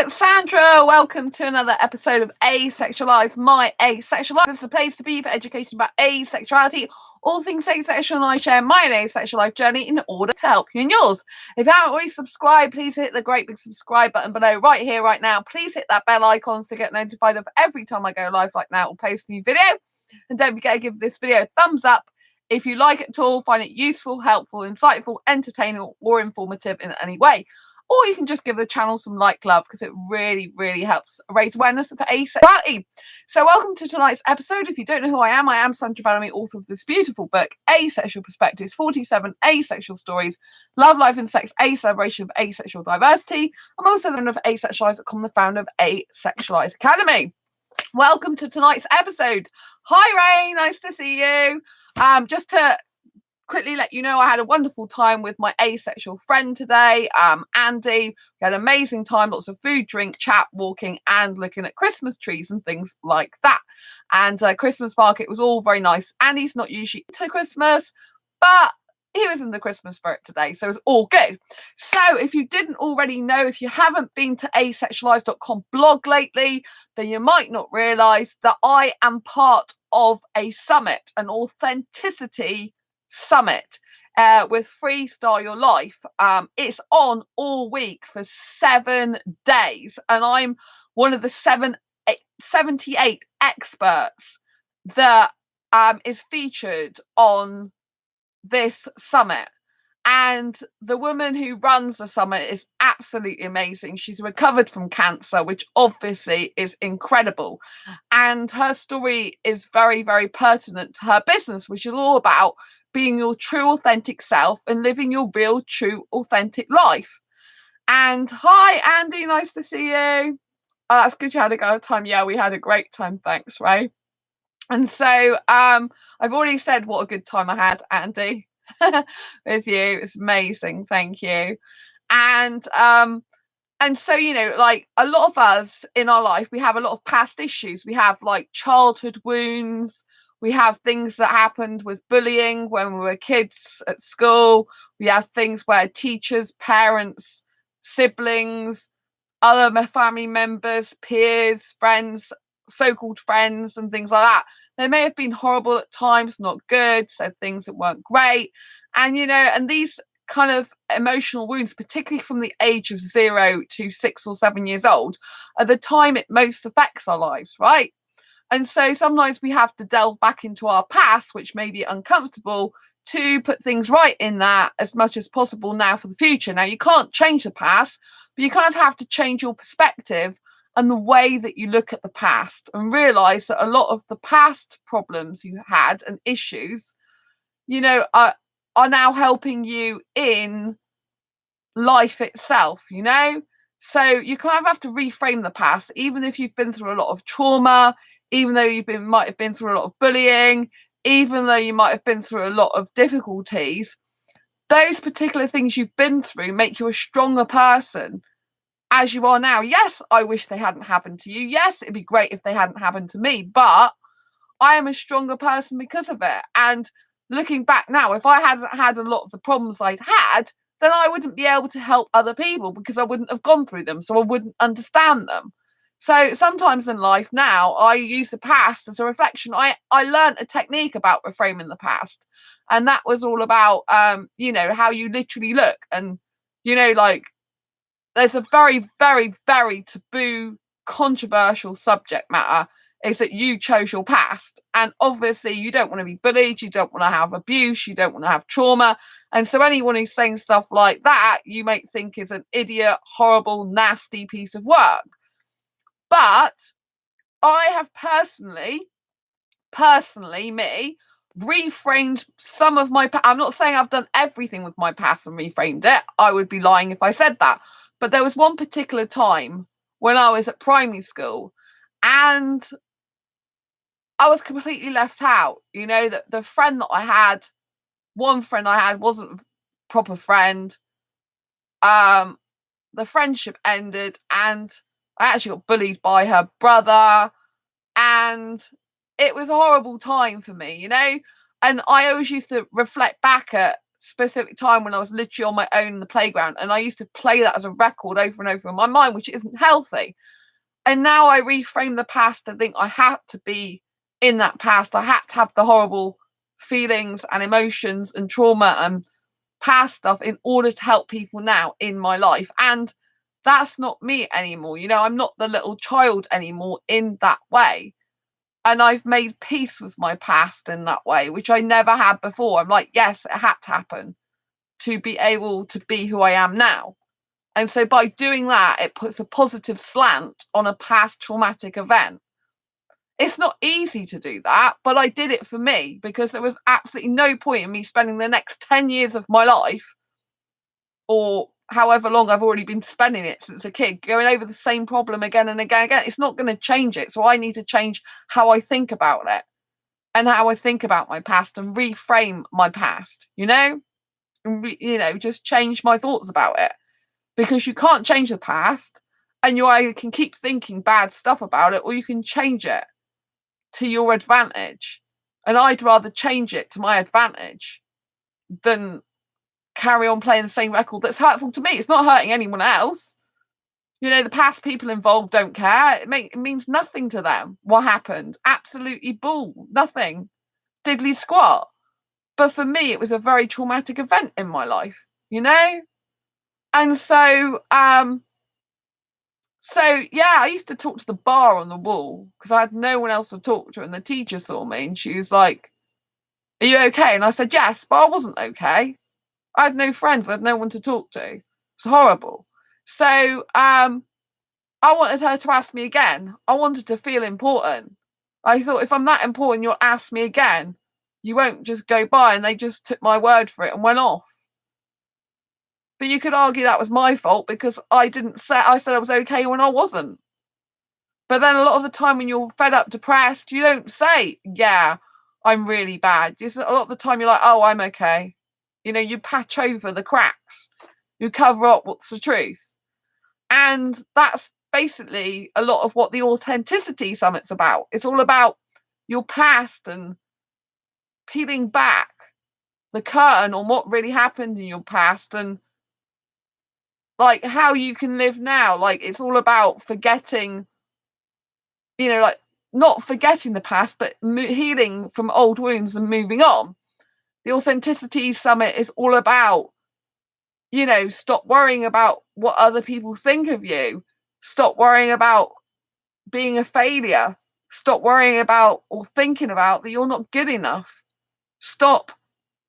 it's Sandra. Welcome to another episode of Asexualise, my Asexualise. This is a place to be for education about asexuality, all things asexual, and I share my asexual life journey in order to help you in yours. If you haven't already subscribed, please hit the great big subscribe button below right here, right now. Please hit that bell icon to get notified of every time I go live like now or post a new video. And don't forget to give this video a thumbs up if you like it at all, find it useful, helpful, insightful, entertaining, or informative in any way. Or you can just give the channel some love because it really helps raise awareness of asexuality. So welcome to tonight's episode. If you don't know who I am Sandra Bellamy, author of this beautiful book, Asexual Perspectives, 47 Asexual Stories, Love, Life and Sex, a celebration of asexual diversity. I'm also the owner of Asexualise.com, the founder of Asexualise Academy. Welcome to tonight's episode. Hi Ray, nice to see you. Just to quickly let you know, I had a wonderful time with my asexual friend today, Andy. We had an amazing time, lots of food, drink, chat, walking, and looking at Christmas trees and things like that. And Christmas market was all very nice. Andy's not usually into Christmas, but he was in the Christmas spirit today, so it was all good. So if you didn't already know, if you haven't been to asexualise.com blog lately, then you might not realise that I am part of a summit, an authenticity summit with Freestyle Your Life. It's on all week for 7 days, and I'm one of the 78 experts that is featured on this summit. And the woman who runs the summit is absolutely amazing. She's recovered from cancer, which obviously is incredible. And her story is very pertinent to her business, which is all about being your true, authentic self and living your real, true, authentic life. And hi, Andy. Nice to see you. Oh, that's good. You had a good time. Yeah, we had a great time. Thanks, Ray. And so I've already said what a good time I had, Andy. With you. It's amazing. Thank you. And so, you know, like a lot of us in our life, we have a lot of past issues. We have like childhood wounds. We have things that happened with bullying when we were kids at school. We have things where teachers, parents, siblings, other family members, peers, friends, so-called friends and things like that, they may have been horrible at times, not good, said things that weren't great. And you know, and these kind of emotional wounds, particularly from the age of 0 to 6 or 7 years old, are the time it most affects our lives, right? And so sometimes we have to delve back into our past, which may be uncomfortable, to put things right in that as much as possible now for the future. Now, you can't change the past, but you kind of have to change your perspective and the way that you look at the past, and realize that a lot of the past problems you had and issues, you know, are now helping you in life itself, you know? So you kind of have to reframe the past, even if you've been through a lot of trauma, even though might have been through a lot of bullying, even though you might have been through a lot of difficulties. Those particular things you've been through make you a stronger person as you are now. Yes, I wish they hadn't happened to you. Yes, it'd be great if they hadn't happened to me, but I am a stronger person because of it. And looking back now, if I hadn't had a lot of the problems I'd had, then I wouldn't be able to help other people because I wouldn't have gone through them, so I wouldn't understand them. So sometimes in life now, I use the past as a reflection. I learned a technique about reframing the past, and that was all about, you know, how you literally look. And, you know, like, there's a very taboo, controversial subject matter, is that you chose your past. And obviously you don't want to be bullied, you don't want to have abuse, you don't want to have trauma. And so anyone who's saying stuff like that, you might think is an idiot, horrible, nasty piece of work. But I have personally, me, reframed some of my I'm not saying I've done everything with my past and reframed it. I would be lying if I said that. But there was one particular time when I was at primary school and I was completely left out. You know, that the friend that I had, one friend I had wasn't a proper friend. The friendship ended and I actually got bullied by her brother, and it was a horrible time for me, you know. And I always used to reflect back at specific time when I was literally on my own in the playground, and I used to play that as a record over and over in my mind, which isn't healthy. And now I reframe the past to think I had to be in that past. I had to have the horrible feelings and emotions and trauma and past stuff in order to help people now in my life. And that's not me anymore. I'm not the little child anymore in that way. And I've made peace with my past in that way, which I never had before. I'm like, yes, it had to happen to be able to be who I am now. And so by doing that, it puts a positive slant on a past traumatic event. It's not easy to do that, but I did it for me because there was absolutely no point in me spending the next 10 years of my life, or however long I've already been spending it since a kid, going over the same problem again and again and again. It's not going to change it. So I need to change how I think about it and how I think about my past and reframe my past, and just change my thoughts about it, because you can't change the past, and you either can keep thinking bad stuff about it or you can change it to your advantage. And I'd rather change it to my advantage than carry on playing the same record that's hurtful to me. It's not hurting anyone else. The past people involved don't care. It means nothing to them. What happened? Absolutely bull. Nothing. Diddly squat. But for me, it was a very traumatic event in my life, And so, yeah, I used to talk to the bar on the wall because I had no one else to talk to, and the teacher saw me and she was like, "Are you okay?" And I said, "Yes," but I wasn't okay. I had no friends. I had no one to talk to. It was horrible. So I wanted her to ask me again. I wanted to feel important. I thought, if I'm that important, you'll ask me again. You won't just go by. And they just took my word for it and went off. But you could argue that was my fault because I said I was okay when I wasn't. But then a lot of the time when you're fed up, depressed, you don't say, yeah, I'm really bad. A lot of the time you're like, oh, I'm okay. You patch over the cracks. You cover up what's the truth. And that's basically a lot of what the Authenticity Summit's about. It's all about your past and peeling back the curtain on what really happened in your past and like how you can live now. Like, it's all about forgetting, like not forgetting the past, but healing from old wounds and moving on. The Authenticity Summit is all about, stop worrying about what other people think of you. Stop worrying about being a failure. Stop worrying about or thinking about that you're not good enough. Stop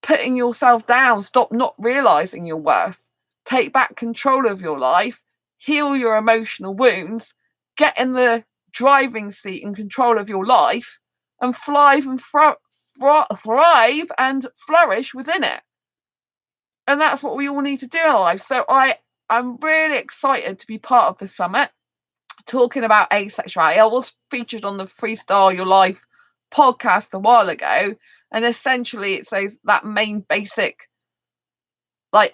putting yourself down. Stop not realizing your worth. Take back control of your life. Heal your emotional wounds. Get in the driving seat and control of your life and thrive and thrive and flourish within it. And that's what we all need to do in our life. So I'm really excited to be part of the summit talking about asexuality. I was featured on the Freestyle Your Life podcast a while ago, and essentially it says that main basic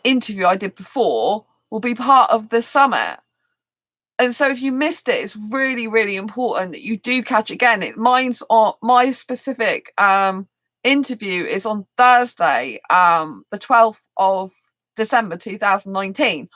interview I did before will be part of the summit. And so if you missed it, it's really, really important that you do catch again. Mine's on my specific interview is on Thursday, the 12th of December 2019.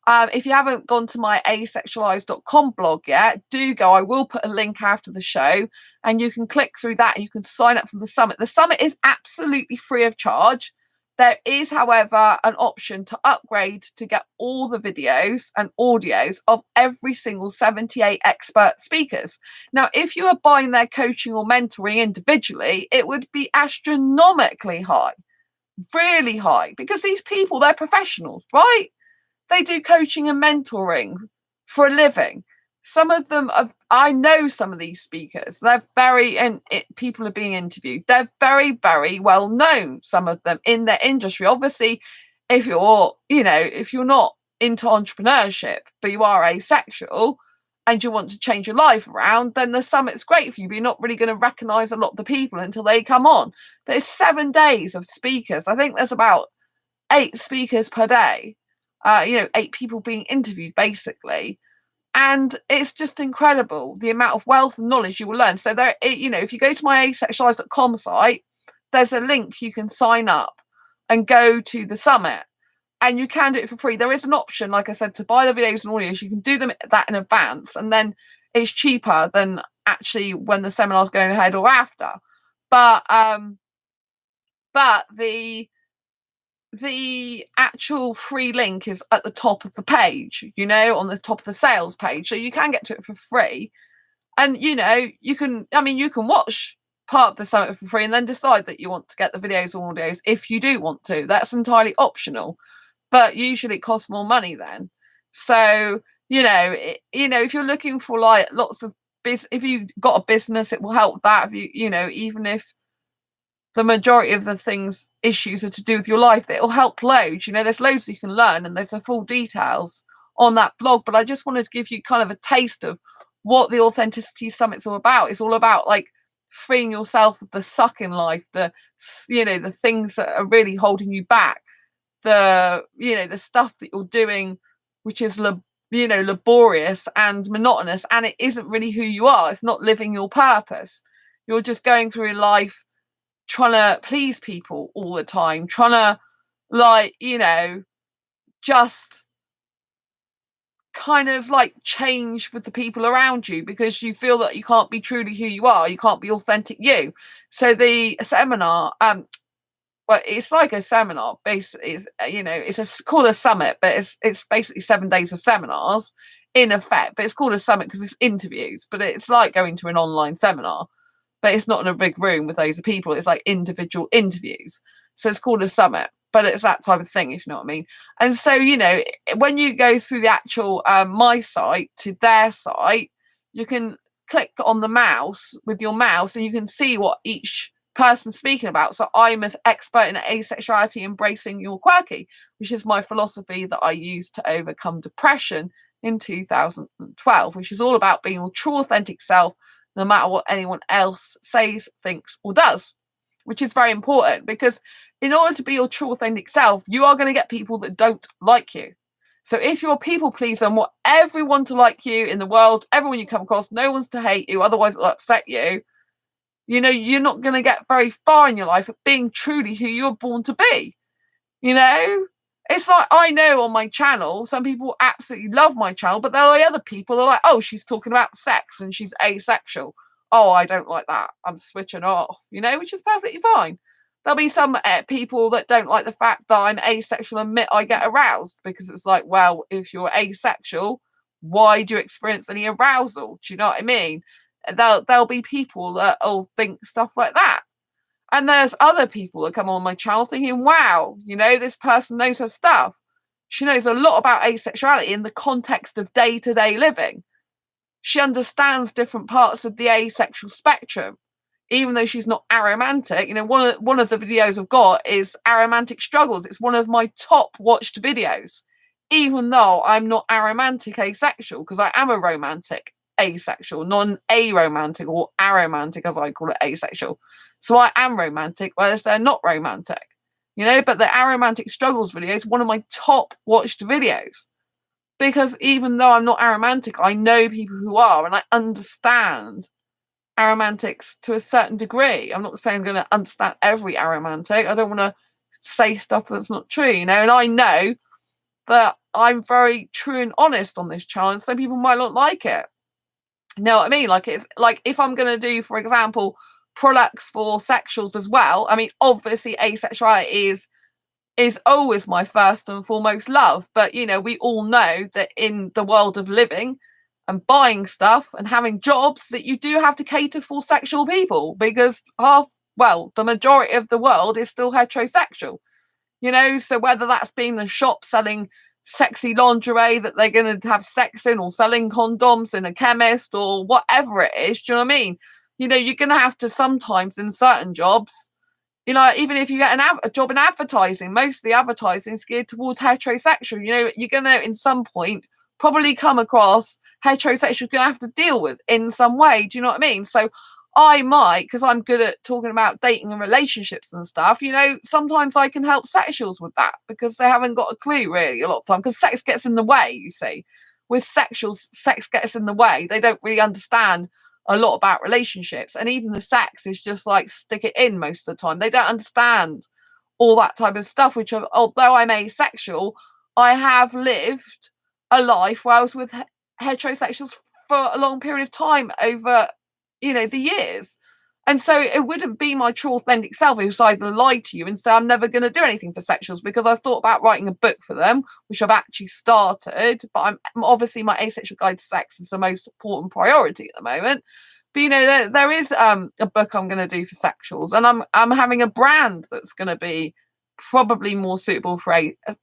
If you haven't gone to my asexualise.com blog yet, do go. I will put a link after the show and you can click through that and you can sign up for the summit. The summit is absolutely free of charge. There is, however, an option to upgrade to get all the videos and audios of every single 78 expert speakers. Now, if you are buying their coaching or mentoring individually, it would be astronomically high, really high, because these people, they're professionals, right? They do coaching and mentoring for a living. Some of them I know some of these speakers. They're people are being interviewed. They're very, very well known, some of them in their industry. Obviously, if you're not into entrepreneurship, but you are asexual and you want to change your life around, then the summit's great for you, but you're not really going to recognize a lot of the people until they come on. But it's 7 days of speakers. I think there's about 8 speakers per day. 8 people being interviewed, basically. And it's just incredible the amount of wealth and knowledge you will learn. So if you go to my asexualise.com site, there's a link you can sign up and go to the summit. And you can do it for free. There is an option, like I said, to buy the videos and audios. You can do them that in advance, and then it's cheaper than actually when the seminar's going ahead or after. But the actual free link is at the top of the page, you know, on the top of the sales page. So you can get to it for free. And, you know, you can watch part of the summit for free and then decide that you want to get the videos or audios if you do want to. That's entirely optional. But usually it costs more money then. So, if you're looking for like lots of if you've got a business, it will help that. If even if the majority of the issues are to do with your life, it'll help loads. There's loads you can learn, and there's the full details on that blog. But I just wanted to give you kind of a taste of what the Authenticity Summit's all about. It's all about like freeing yourself of the suck in life, the things that are really holding you back, the stuff that you're doing which is laborious and monotonous, and it isn't really who you are. It's not living your purpose. You're just going through life trying to please people all the time, trying to just kind of like change with the people around you because you feel that you can't be truly who you are, you can't be authentic you. So the seminar, well, it's like a seminar. Basically, it's called a summit, but it's basically 7 days of seminars in effect. But it's called a summit because it's interviews. But it's like going to an online seminar, but it's not in a big room with loads of people. It's like individual interviews. So it's called a summit, but it's that type of thing, if you know what I mean. And so, when you go through the actual my site to their site, you can click on the mouse with your mouse, and you can see what each person speaking about. So I'm an expert in asexuality, embracing your quirky, which is my philosophy that I used to overcome depression in 2012, which is all about being your true authentic self, no matter what anyone else says, thinks, or does, which is very important because in order to be your true authentic self, you are going to get people that don't like you. So if you're a people pleaser and want everyone to like you in the world, everyone you come across, no one's to hate you, otherwise it'll upset you, you're not going to get very far in your life at being truly who you're born to be. It's like, I know on my channel, some people absolutely love my channel, but there are other people that are like, oh, she's talking about sex and she's asexual. Oh, I don't like that. I'm switching off, which is perfectly fine. There'll be some people that don't like the fact that I'm asexual and admit I get aroused, because it's like, well, if you're asexual, why do you experience any arousal? Do you know what I mean? There'll be people that think stuff like that. And there's other people that come on my channel thinking, wow, this person knows her stuff. She knows a lot about asexuality in the context of day-to-day living. She understands different parts of the asexual spectrum, even though she's not aromantic. One of the videos I've got is aromantic struggles. It's one of my top watched videos, even though I'm not aromantic asexual, because I am a romantic asexual, non-aromantic, or aromantic as I call it, asexual. So I am romantic, whereas they're not romantic, but the aromantic struggles video is one of my top watched videos, because even though I'm not aromantic, I know people who are, and I understand aromantics to a certain degree. I'm not saying I'm going to understand every aromantic. I don't want to say stuff that's not true, and I know that I'm very true and honest on this channel, and some people might not like it. You know what I mean? Like, it's like if I'm going to do, for example, products for sexuals as well. I mean, obviously asexuality is always my first and foremost love, but we all know that in the world of living and buying stuff and having jobs, that you do have to cater for sexual people, because the majority of the world is still heterosexual. So whether that's being the shop selling sexy lingerie that they're going to have sex in, or selling condoms in a chemist, or whatever it is, do you know what I mean? You're going to have to sometimes, in certain jobs, even if you get a job in advertising, most of the advertising is geared towards heterosexual. You're going to, in some point, probably come across heterosexual you're going to have to deal with in some way. Do you know what I mean? So I might, because I'm good at talking about dating and relationships and stuff, sometimes I can help sexuals with that, because they haven't got a clue really a lot of time, because sex gets in the way, you see. With sexuals, sex gets in the way. They don't really understand a lot about relationships, and even the sex is just like stick it in most of the time. They don't understand all that type of stuff, which although I'm asexual, I have lived a life where I was with heterosexuals for a long period of time over, the years. And so it wouldn't be my true authentic self if I lied to you and say I'm never going to do anything for sexuals, because I thought about writing a book for them, which I've actually started. But I'm obviously, my asexual guide to sex is the most important priority at the moment. But there is a book I'm going to do for sexuals, and I'm having a brand that's going to be probably more suitable for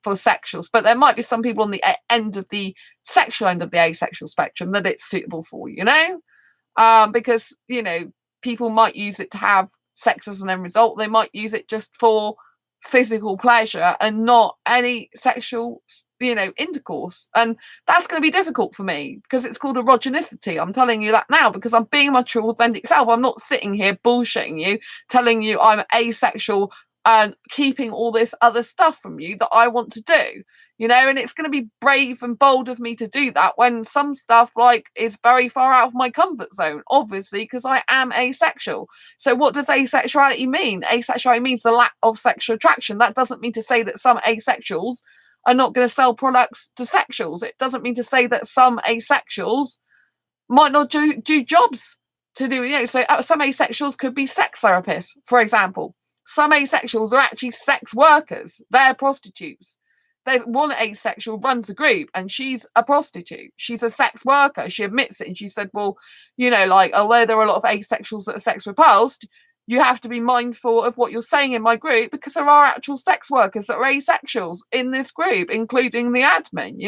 sexuals. But there might be some people on the end of the sexual end of the asexual spectrum that it's suitable for, because people might use it to have sex as an end result. They might use it just for physical pleasure and not any sexual, intercourse. And that's going to be difficult for me because it's called erogenicity. I'm telling you that now because I'm being my true authentic self. I'm not sitting here bullshitting you, telling you I'm asexual and keeping all this other stuff from you that I want to do, and it's going to be brave and bold of me to do that when some stuff is very far out of my comfort zone, obviously, because I am asexual. So what does asexuality mean? Asexuality means the lack of sexual attraction. That doesn't mean to say that some asexuals are not going to sell products to sexuals. It doesn't mean to say that some asexuals might not do jobs to do, so some asexuals could be sex therapists, for example. Some asexuals are actually sex workers. They're prostitutes. There's one asexual runs a group and she's a prostitute. She's a sex worker. She admits it. And she said, well, although there are a lot of asexuals that are sex repulsed, you have to be mindful of what you're saying in my group because there are actual sex workers that are asexuals in this group, including the admin,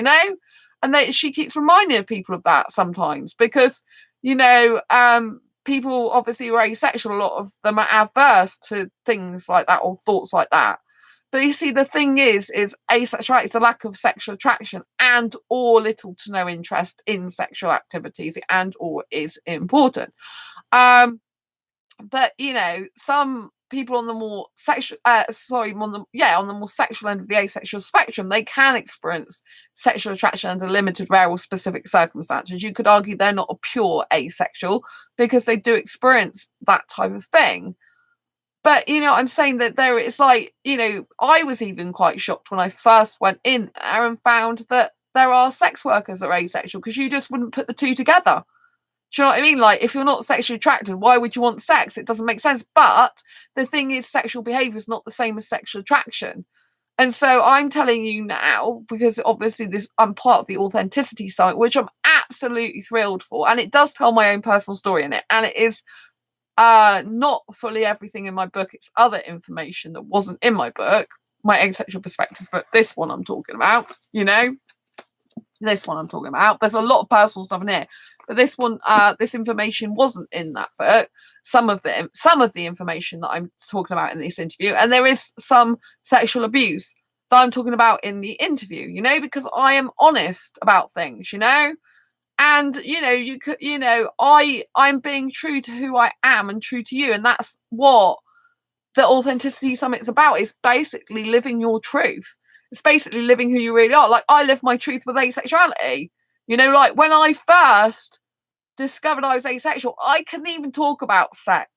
And she keeps reminding people of that sometimes because, people obviously who are asexual, a lot of them are adverse to things like that or thoughts like that. But you see, the thing is asexuality is a lack of sexual attraction and or little to no interest in sexual activities, and or is important. But some people on the more sexual on the more sexual end of the asexual spectrum, they can experience sexual attraction under limited, rare or specific circumstances. You could argue they're not a pure asexual because they do experience that type of thing. But I'm saying that it's I was even quite shocked when I first went in there and found that there are sex workers that are asexual, because you just wouldn't put the two together. Do you know what I mean? If you're not sexually attracted, why would you want sex? It doesn't make sense. But the thing is, sexual behavior is not the same as sexual attraction. And so I'm telling you now, because obviously I'm part of the authenticity site, which I'm absolutely thrilled for. And it does tell my own personal story in it. And it is not fully everything in my book. It's other information that wasn't in my book, my asexual perspectives, but this one I'm talking about, this one I'm talking about. There's a lot of personal stuff in here, but this one, this information wasn't in that book. Some of the information that I'm talking about in this interview, and there is some sexual abuse that I'm talking about in the interview, because I am honest about things, and you could, I'm being true to who I am and true to you, and that's what the Authenticity Summit's about. Is basically living your truth. It's basically living who you really are. I live my truth with asexuality. When I first discovered I was asexual, I couldn't even talk about sex.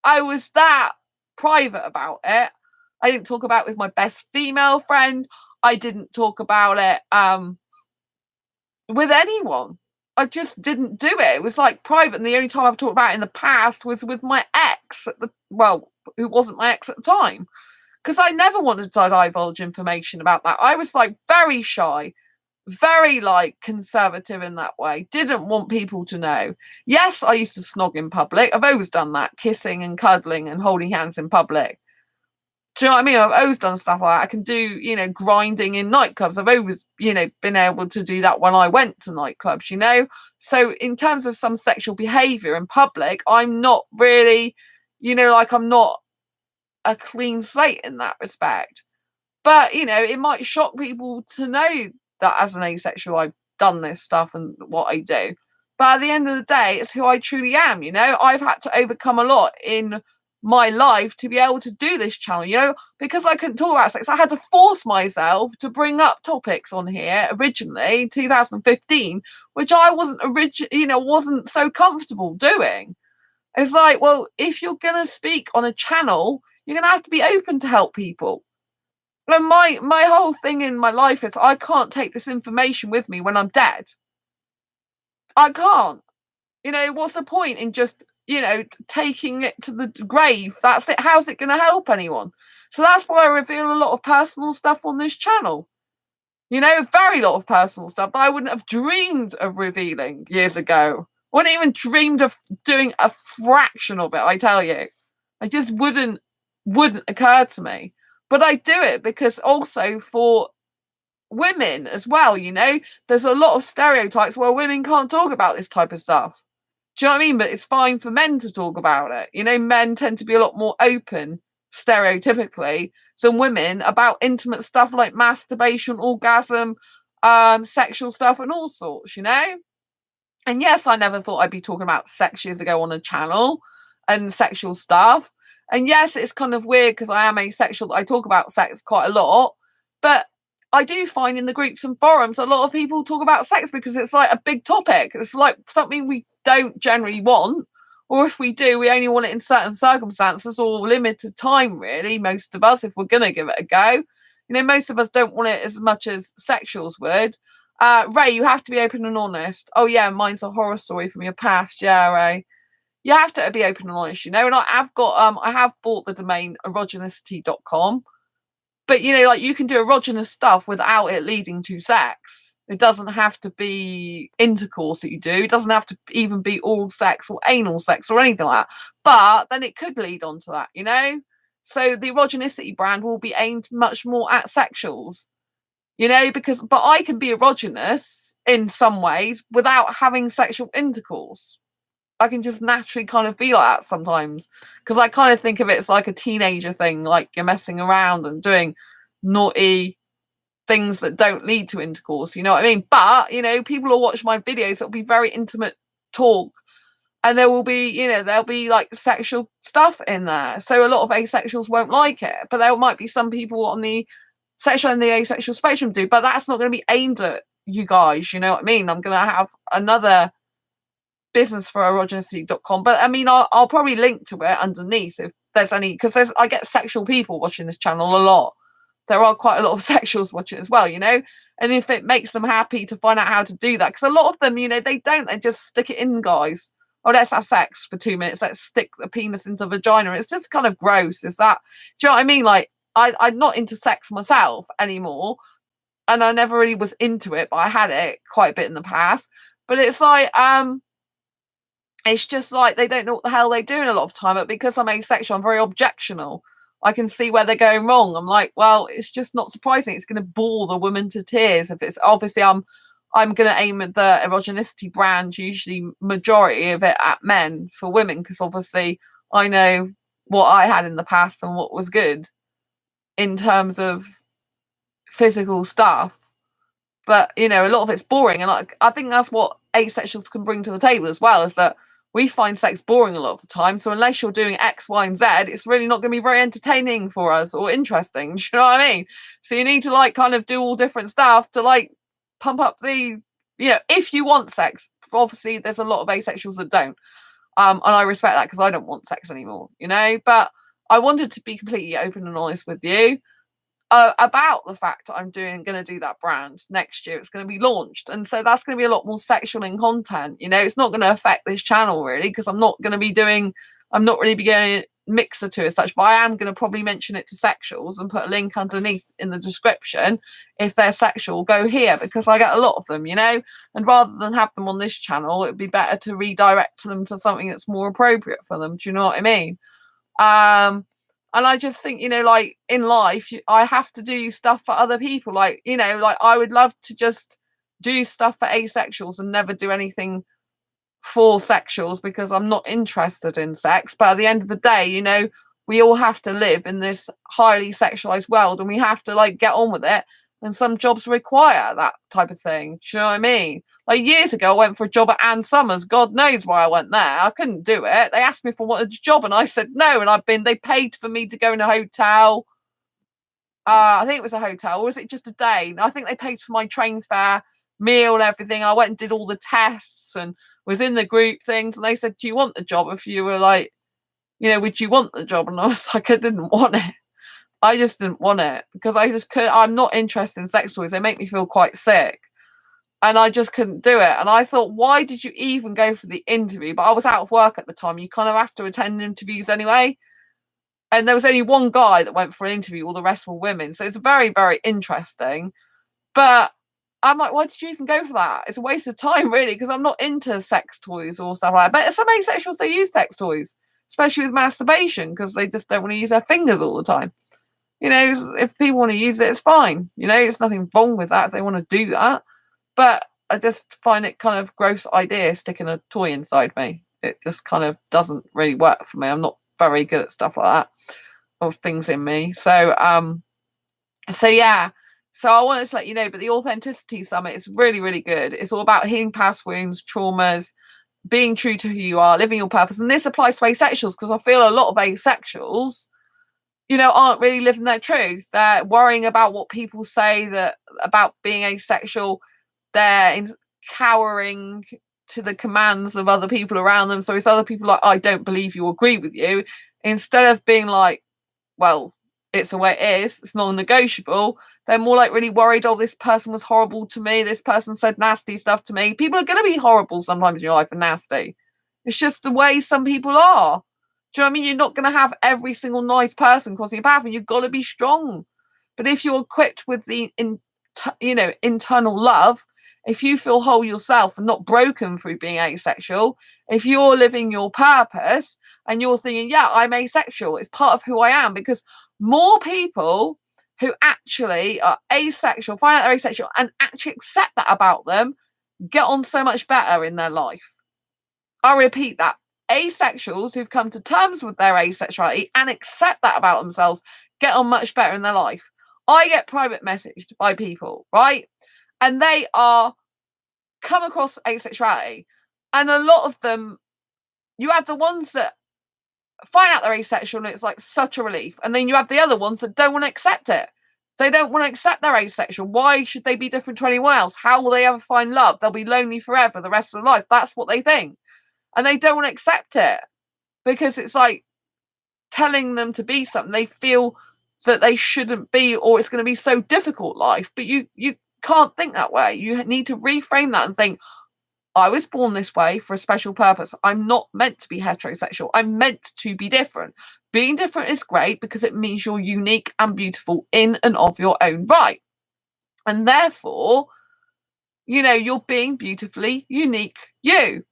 I was that private about it. I didn't talk about it with my best female friend. I didn't talk about it with anyone. I just didn't do it. It was private. And the only time I've talked about it in the past was with my ex, who wasn't my ex at the time. Because I never wanted to divulge information about that. I was very shy, very conservative in that way. Didn't want people to know. Yes, I used to snog in public. I've always done that, kissing and cuddling and holding hands in public. Do you know what I mean? I've always done stuff like that. I can do, grinding in nightclubs. I've always, been able to do that when I went to nightclubs, So in terms of some sexual behavior in public, I'm not really, I'm not a clean slate in that respect. But it might shock people to know that as an asexual I've done this stuff and what I do, but at the end of the day it's who I truly am. I've had to overcome a lot in my life to be able to do this channel, because I couldn't talk about sex. I had to force myself to bring up topics on here originally 2015, which I wasn't so comfortable doing. It's well, if you're gonna speak on a channel, you're going to have to be open to help people. And my whole thing in my life is I can't take this information with me when I'm dead. I can't. What's the point in just, taking it to the grave? That's it. How's it going to help anyone? So that's why I reveal a lot of personal stuff on this channel. A very lot of personal stuff that I wouldn't have dreamed of revealing years ago. I wouldn't even dreamed of doing a fraction of it, I tell you. I just wouldn't occur to me. But I do it because also for women as well, there's a lot of stereotypes where women can't talk about this type of stuff. Do you know what I mean? But it's fine for men to talk about it. Men tend to be a lot more open, stereotypically, than women about intimate stuff like masturbation, orgasm, sexual stuff, and all sorts, And yes, I never thought I'd be talking about sex years ago on a channel and sexual stuff. And yes, it's kind of weird because I am asexual. I talk about sex quite a lot, but I do find in the groups and forums a lot of people talk about sex because it's like a big topic. It's like something we don't generally want, or if we do, we only want it in certain circumstances or limited time, really, most of us, if we're going to give it a go. Most of us don't want it as much as sexuals would. Ray, you have to be open and honest. Oh, yeah, mine's a horror story from your past. Yeah, Ray. You have to be open and honest, and I have bought the domain erogenicity.com, but you can do erogenous stuff without it leading to sex. It doesn't have to be intercourse that you do. It doesn't have to even be oral sex or anal sex or anything like that. But then it could lead on to that, So the erogenicity brand will be aimed much more at sexuals, but I can be erogenous in some ways without having sexual intercourse. I can just naturally kind of be like that sometimes because I kind of think of it as like a teenager thing, like you're messing around and doing naughty things that don't lead to intercourse, you know what I mean? But, people will watch my videos, it'll be very intimate talk and there will be, there'll be like sexual stuff in there. So a lot of asexuals won't like it, but there might be some people on the sexual and the asexual spectrum do, but that's not going to be aimed at you guys, you know what I mean? I'm going to have another business for erogenicity.com, but I mean I'll probably link to it underneath if there's any, because I get sexual people watching this channel a lot. There are quite a lot of sexuals watching as well, and if it makes them happy to find out how to do that, because a lot of them, they just stick it in, guys. Oh, let's have sex for 2 minutes, let's stick the penis into the vagina. It's just kind of gross. Is that, do you know what I mean? Like I'm not into sex myself anymore, and I never really was into it, but I had it quite a bit in the past. But it's like it's just like they don't know what the hell they're doing a lot of time. But because I'm asexual, I'm very objectional. I can see where they're going wrong. I'm like, well, it's just not surprising. It's going to bore the woman to tears. If it's obviously, I'm going to aim at the erogenicity brand, usually majority of it at men for women, because obviously I know what I had in the past and what was good in terms of physical stuff. But, a lot of it's boring. And I think that's what asexuals can bring to the table as well, is that we find sex boring a lot of the time. So unless you're doing X, Y, and Z, it's really not going to be very entertaining for us or interesting. Do you know what I mean? So you need to kind of do all different stuff to pump up the, if you want sex. Obviously, there's a lot of asexuals that don't. And I respect that because I don't want sex anymore, But I wanted to be completely open and honest with you about the fact that I'm going to do that brand next year. It's going to be launched, and so that's going to be a lot more sexual in content. It's not going to affect this channel really, because I'm not really be going to mix the two as such, but I am going to probably mention it to sexuals and put a link underneath in the description. If they're sexual, go here, because I get a lot of them, and rather than have them on this channel, it'd be better to redirect them to something that's more appropriate for them. Do you know what I mean? And I just think, in life, I have to do stuff for other people. I would love to just do stuff for asexuals and never do anything for sexuals because I'm not interested in sex. But at the end of the day, we all have to live in this highly sexualized world, and we have to get on with it. And some jobs require that type of thing. Do you know what I mean? Years ago, I went for a job at Ann Summers. God knows why I went there. I couldn't do it. They asked me if I wanted a job, and I said no. And they paid for me to go in a hotel. I think it was a hotel, or was it just a day? I think they paid for my train fare, meal, and everything. I went and did all the tests and was in the group things. And they said, "Do you want the job?" If you were would you want the job? And I was like, I didn't want it. I just didn't want it because I just couldn't. I'm not interested in sex toys. They make me feel quite sick. And I just couldn't do it. And I thought, why did you even go for the interview? But I was out of work at the time. You kind of have to attend interviews anyway. And there was only one guy that went for an interview. All the rest were women. So it's very, very interesting. But I'm like, why did you even go for that? It's a waste of time, really, because I'm not into sex toys or stuff like that. But some asexuals, they use sex toys, especially with masturbation, because they just don't want to use their fingers all the time. If people want to use it, it's fine. There's nothing wrong with that if they want to do that. But I just find it kind of gross idea sticking a toy inside me. It just kind of doesn't really work for me. I'm not very good at stuff like that, or things in me. So yeah. So I wanted to let you know, but the Authenticity Summit is really, really good. It's all about healing past wounds, traumas, being true to who you are, living your purpose. And this applies to asexuals because I feel a lot of asexuals, aren't really living their truth. They're worrying about what people say about being asexual. They're cowering to the commands of other people around them. So it's other people like, I don't believe you, agree with you. Instead of being like, well, it's the way it is, it's non-negotiable, they're more like really worried, oh, this person was horrible to me, this person said nasty stuff to me. People are going to be horrible sometimes in your life and nasty. It's just the way some people are. Do you know what I mean? You're not going to have every single nice person crossing your path, and you've got to be strong. But if you're equipped with the internal love, if you feel whole yourself and not broken through being asexual, if you're living your purpose and you're thinking, yeah, I'm asexual, it's part of who I am, because more people who actually are asexual, find out they're asexual and actually accept that about them, get on so much better in their life. I repeat that. Asexuals who've come to terms with their asexuality and accept that about themselves get on much better in their life. I get private messaged by people, right? And they are come across asexuality. And a lot of them, you have the ones that find out they're asexual and it's like such a relief. And then you have the other ones that don't want to accept it. They don't want to accept they're asexual. Why should they be different to anyone else? How will they ever find love? They'll be lonely forever the rest of their life. That's what they think. And they don't want to accept it because it's like telling them to be something they feel that they shouldn't be, or it's going to be so difficult life. But you can't think that way. You need to reframe that and think, I was born this way for a special purpose. I'm not meant to be heterosexual. I'm meant to be different. Being different is great because it means you're unique and beautiful in and of your own right. And therefore, you're being beautifully unique you.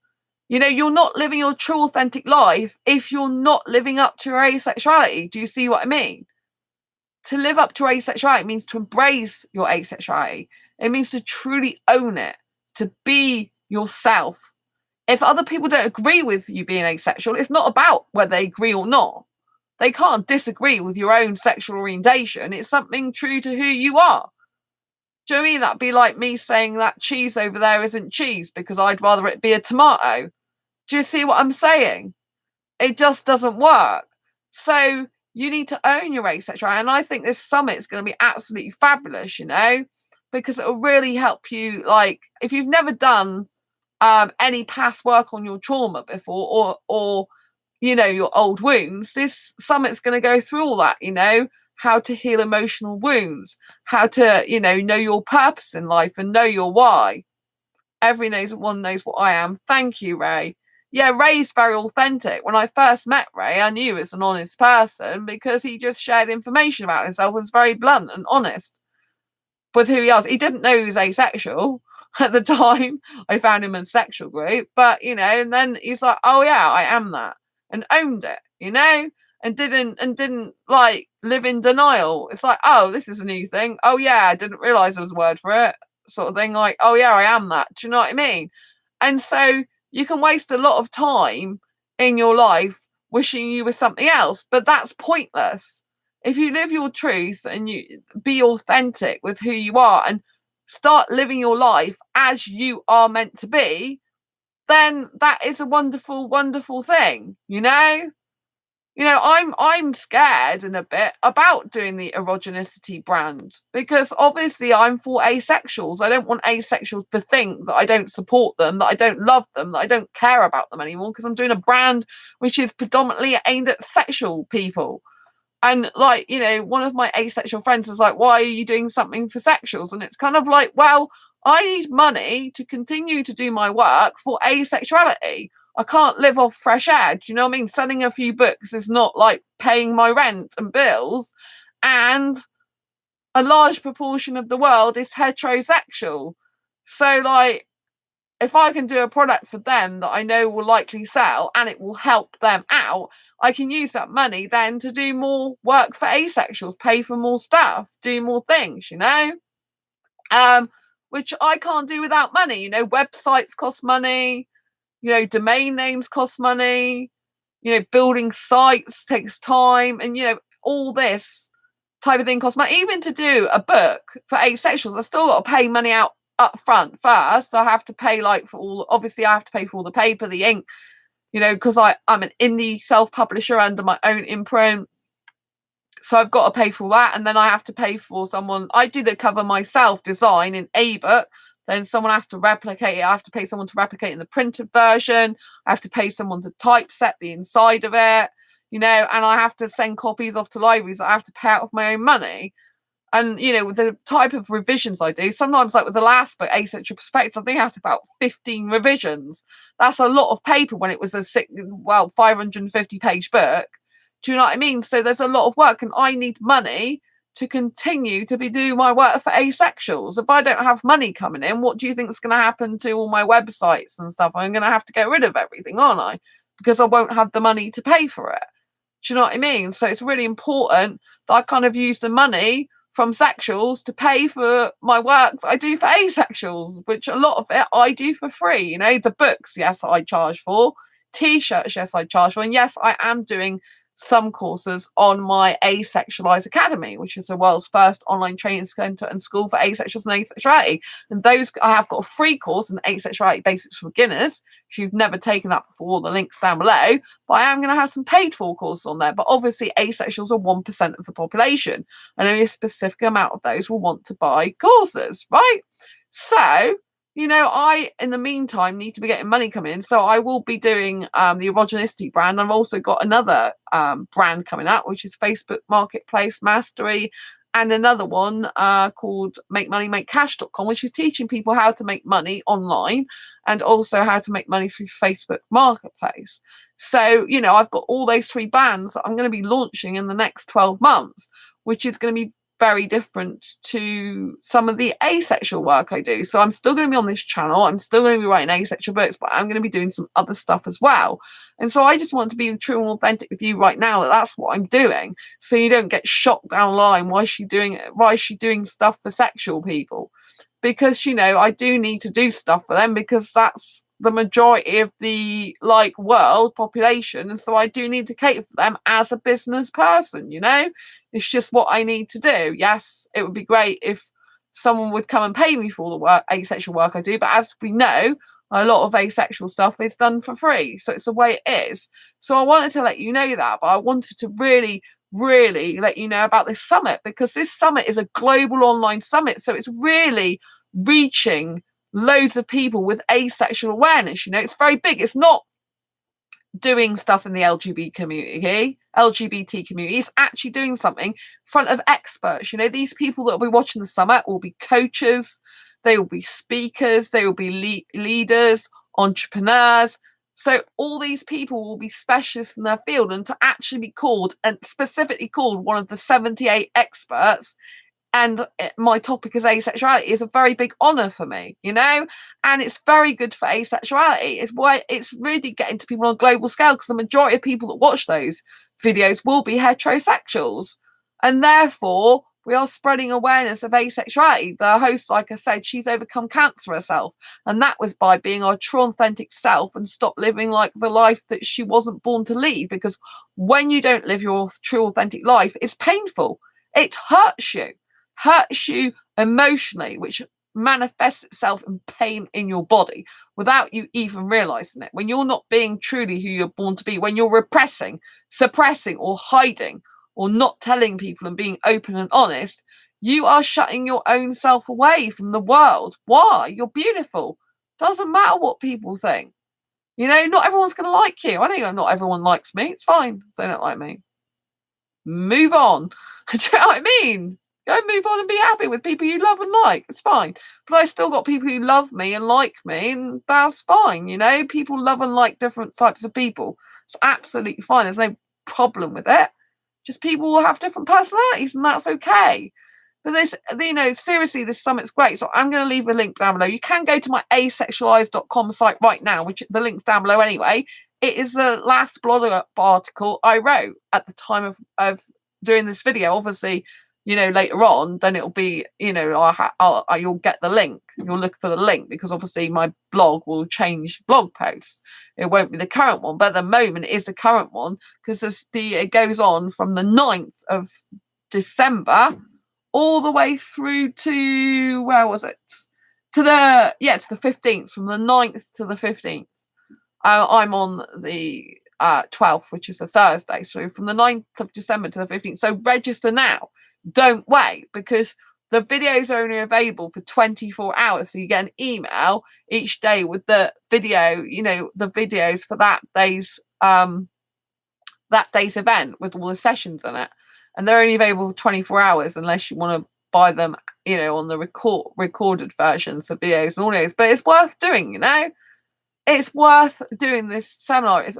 You're not living your true authentic life if you're not living up to your asexuality. Do you see what I mean? To live up to asexuality means to embrace your asexuality. It means to truly own it, to be yourself. If other people don't agree with you being asexual, it's not about whether they agree or not. They can't disagree with your own sexual orientation. It's something true to who you are. Do you know what I mean? That'd be like me saying that cheese over there isn't cheese because I'd rather it be a tomato. Do you see what I'm saying? It just doesn't work. So you need to own your asexuality. And I think this summit is going to be absolutely fabulous, because it will really help you. Like, if you've never done any past work on your trauma before or your old wounds, this summit's going to go through all that, how to heal emotional wounds, how to, know your purpose in life and know your why. Everyone knows what I am. Thank you, Ray. Yeah, Ray's very authentic. When I first met Ray, I knew he was an honest person because he just shared information about himself, was very blunt and honest with who he was. He didn't know he was asexual at the time. I found him in a sexual group, but and then he's like, oh yeah, I am that, and owned it, and didn't like live in denial. It's like, oh, this is a new thing. Oh yeah, I didn't realize there was a word for it, sort of thing. Like, oh yeah, I am that. Do you know what I mean? And so you can waste a lot of time in your life wishing you were something else, but that's pointless. If you live your truth and you be authentic with who you are and start living your life as you are meant to be, then that is a wonderful, wonderful thing, I'm scared in a bit about doing the erogenicity brand, because obviously I'm for asexuals. I don't want asexuals to think that I don't support them, that I don't love them, that I don't care about them anymore, because I'm doing a brand which is predominantly aimed at sexual people. And like, one of my asexual friends is like, why are you doing something for sexuals? And it's kind of like, well, I need money to continue to do my work for asexuality. I can't live off fresh air. Do you know what I mean? Selling a few books is not like paying my rent and bills. And a large proportion of the world is heterosexual. So like, if I can do a product for them that I know will likely sell and it will help them out, I can use that money then to do more work for asexuals, pay for more stuff, do more things, which I can't do without money. Websites cost money, domain names cost money, building sites takes time, and, all this type of thing costs money. Even to do a book for asexuals, I still got to pay money out up front first. So I have to pay obviously I have to pay for all the paper, the ink, because I'm an indie self-publisher under my own imprint. So I've got to pay for all that, and then I have to pay for someone. I do the cover myself, design in a book. Then someone has to replicate it. I have to pay someone to replicate in the printed version. I have to pay someone to typeset the inside of it, and I have to send copies off to libraries that I have to pay out of my own money. And, with the type of revisions I do, sometimes like with the last book, Asexual Perspectives, I think I had about 15 revisions. That's a lot of paper when it was a 550-page book. Do you know what I mean? So there's a lot of work, and I need money to continue to be doing my work for asexuals. If I don't have money coming in, what do you think is going to happen to all my websites and stuff? I'm going to have to get rid of everything, aren't I? Because I won't have the money to pay for it. Do you know what I mean? So it's really important that I kind of use the money from sexuals to pay for my work that I do for asexuals, which a lot of it I do for free. The books, yes, I charge for. T-shirts, yes, I charge for. And yes, I am doing some courses on my Asexualise Academy, which is the world's first online training centre and school for asexuals and asexuality. And those, I have got a free course in Asexuality Basics for Beginners. If you've never taken that before, the link's down below. But I am going to have some paid for courses on there. But obviously, asexuals are 1% of the population, and only a specific amount of those will want to buy courses, right? So, I, in the meantime, need to be getting money coming in. So I will be doing the erogenicity brand. I've also got another brand coming out, which is Facebook Marketplace Mastery, and another one called MakeMoneyMakeCash.com, which is teaching people how to make money online and also how to make money through Facebook Marketplace. So, I've got all those three brands that I'm going to be launching in the next 12 months, which is going to be very different to some of the asexual work I do. So I'm still going to be on this channel. I'm still going to be writing asexual books, but I'm going to be doing some other stuff as well. And so I just want to be true and authentic with you right now that that's what I'm doing. So you don't get shocked down the line. Why is she doing it? Why is she doing stuff for sexual people? Because, I do need to do stuff for them, because that's the majority of the world population, and so I do need to cater for them as a business person. It's just what I need to do. Yes, it would be great if someone would come and pay me for all the asexual work I do, but as we know, a lot of asexual stuff is done for free, so it's the way it is. So I wanted to let you know that, but I wanted to really let you know about this summit, because this summit is a global online summit, so it's really reaching loads of people with asexual awareness. It's very big. It's not doing stuff in the LGBT community. It's actually doing something in front of experts. These people that will be watching the summit will be coaches, they will be speakers, they will be leaders, entrepreneurs. So all these people will be specialists in their field, and to actually be called, and specifically called, one of the 78 experts, and my topic is asexuality, is a very big honor for me, and it's very good for asexuality. It's why it's really getting to people on a global scale, because the majority of people that watch those videos will be heterosexuals, and therefore we are spreading awareness of asexuality. The host, like I said, she's overcome cancer herself, and that was by being our true authentic self and stop living like the life that she wasn't born to lead. Because when you don't live your true authentic life, it's painful, it hurts you emotionally, which manifests itself in pain in your body without you even realizing it. When you're not being truly who you're born to be, when you're repressing, suppressing, or hiding, or not telling people and being open and honest, you are shutting your own self away from the world. Why? You're beautiful. Doesn't matter what people think. You know, not everyone's going to like you. I know not everyone likes me. It's fine if they don't like me. Move on. Do you know what I mean? Go move on and be happy with people you love and like. It's fine. But I still got people who love me and like me, and that's fine. You know, people love and like different types of people. It's absolutely fine. There's no problem with it. Just people will have different personalities, and that's okay. But this, you know, seriously, this summit's great. So I'm going to leave a link down below. You can go to my asexualise.com site right now, which the link's down below anyway. It is the last blog article I wrote at the time of doing this video. Obviously, you know, later on, then it'll be, you know, you'll get the link. You'll look for the link because obviously my blog will change blog posts. It won't be the current one, but at the moment it is the current one because it goes on from the 9th of December all the way through to, where was it? To the 15th, from the 9th to the 15th. I'm on the 12th, which is a Thursday. So from the 9th of December to the 15th. So register now. Don't wait, because the videos are only available for 24 hours. So you get an email each day with the video, you know, the videos for that day's event with all the sessions in it. And they're only available for 24 hours unless you want to buy them, you know, on the recorded versions of videos and audios. But it's worth doing, you know. It's worth doing this seminar. It's